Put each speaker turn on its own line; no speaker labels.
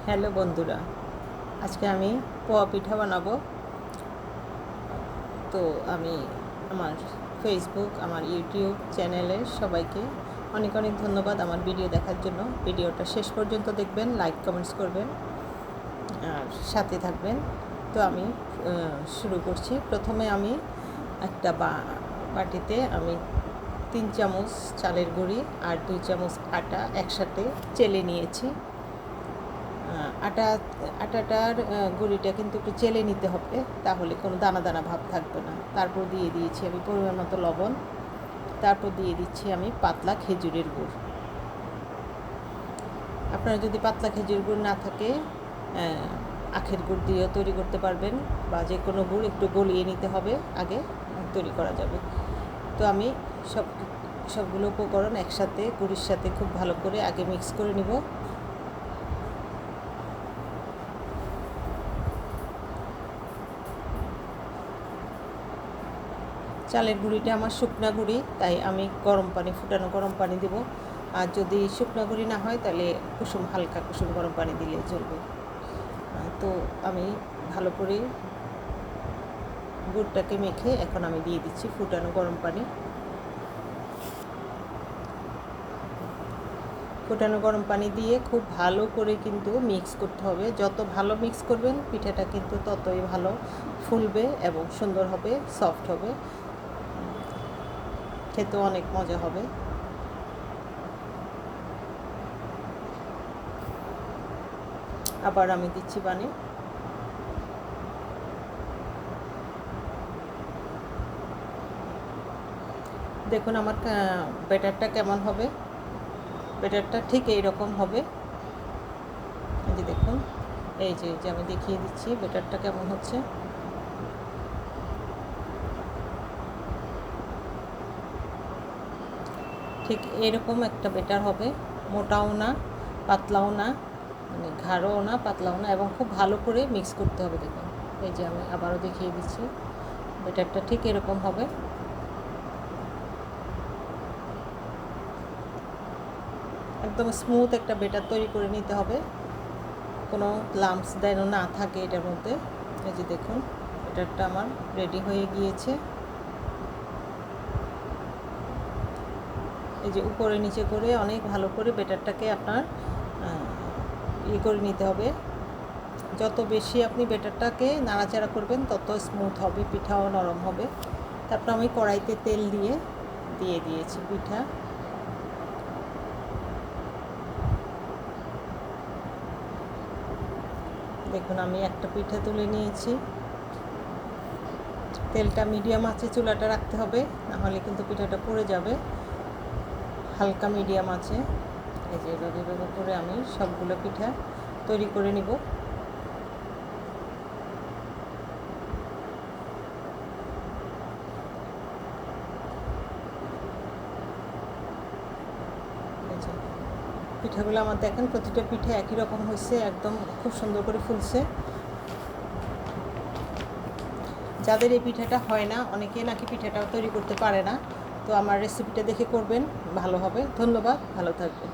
Hello বন্ধুরা, আজকে আমি পোয়া পিঠা বানাবো। তো আমি আমার ফেসবুক, আমার ইউটিউব চ্যানেলের সবাইকে অনেক অনেক ধন্যবাদ আমার ভিডিও দেখার জন্য। ভিডিওটা শেষ পর্যন্ত দেখবেন, লাইক কমেন্টস করবেন আর সাথে থাকবেন। তো আমি শুরু করছি। প্রথমে আমি একটা বাটিতে আমি 3 চামচ চালের গুঁড়ি আর 2 চামচ আটা একসাথে চেলে নিয়েছি। আটাটার গুঁড়িটা কিন্তু একটু চেলে নিতে হবে, তাহলে কোনো দানা দানা ভাব থাকবে না। তারপর দিয়ে দিয়েছি আমি পরিমাণ মতো লবণ। তারপর দিয়ে দিচ্ছি আমি পাতলা খেজুরের গুড়। আপনারা যদি পাতলা খেজুর গুড় না থাকে আখের গুড় দিয়েও তৈরি করতে পারবেন, বা যে কোনো গুড় একটু গলিয়ে নিতে হবে, আগে তৈরি করা যাবে। তো আমি সবগুলো উপকরণ একসাথে গুড়ির সাথে খুব ভালো করে আগে মিক্স করে নিব। চালের গুঁড়িটা আমার শুকনা গুঁড়ি, তাই আমি ফুটানো গরম পানি দেব। আর যদি শুকনা গুঁড়ি না হয় তাহলে হালকা কুসুম গরম পানি দিলে চলবে। তো আমি ভালো করে গুড়টাকে মেখে এখন আমি দিয়ে দিচ্ছি ফুটানো গরম পানি। ফুটানো গরম পানি দিয়ে খুব ভালো করে কিন্তু মিক্স করতে হবে। যত ভালো মিক্স করবেন পিঠাটা কিন্তু ততই ভালো ফুলবে এবং সুন্দর হবে, সফট হবে, খেতেও অনেক মজা হবে। আবার আমি দিচ্ছি পানি। দেখুন আমার ব্যাটারটা কেমন হবে। ব্যাটারটা ঠিক এইরকম হবে। এই যে দেখুন, এই যে আমি দেখিয়ে দিচ্ছি ব্যাটারটা কেমন হচ্ছে। ঠিক এরকম একটা ব্যাটার হবে, মোটাও না পাতলাও না, মানে ঘাড়ও না পাতলাও না, এবং খুব ভালো করে মিক্স করতে হবে। দেখুন, এই যে আমি আবারও দেখিয়ে দিচ্ছি, ব্যাটারটা ঠিক এরকম হবে। একদম স্মুথ একটা ব্যাটার তৈরি করে নিতে হবে, কোনো লাম্পস যেন না থাকে এটার মধ্যে। এই যে দেখুন, ব্যাটারটা আমার রেডি হয়ে গিয়েছে। এই যে উপরে নিচে করে অনেক ভালো করে ব্যাটারটাকে আপনার করে নিতে হবে। যত বেশি আপনি ব্যাটারটাকে নাড়াচাড়া করবেন তত স্মুথ হবে, পিঠাও নরম হবে। তারপর আমি কড়াইতে তেল দিয়ে দিয়েছি পিঠা। দেখুন, আমি একটা পিঠা তুলে নিয়েছি। তেলটা মিডিয়াম আঁচে চুলাটা রাখতে হবে, নাহলে কিন্তু পিঠাটা পুড়ে যাবে। হালকা মিডিয়াম আছে। এই যে এভাবে করে আমি সবগুলো পিঠা তৈরি করে নিব। পিঠাগুলো আমার দেখেন, প্রতিটা পিঠে একই রকম হয়েছে, একদম খুব সুন্দর করে ফুলছে। যাদের এই পিঠাটা হয় না, অনেকে নাকি পিঠাটাও তৈরি করতে পারে না, তো আমার রেসিপিটা দেখে করবেন, ভালো হবে। ধন্যবাদ, ভালো থাকবেন।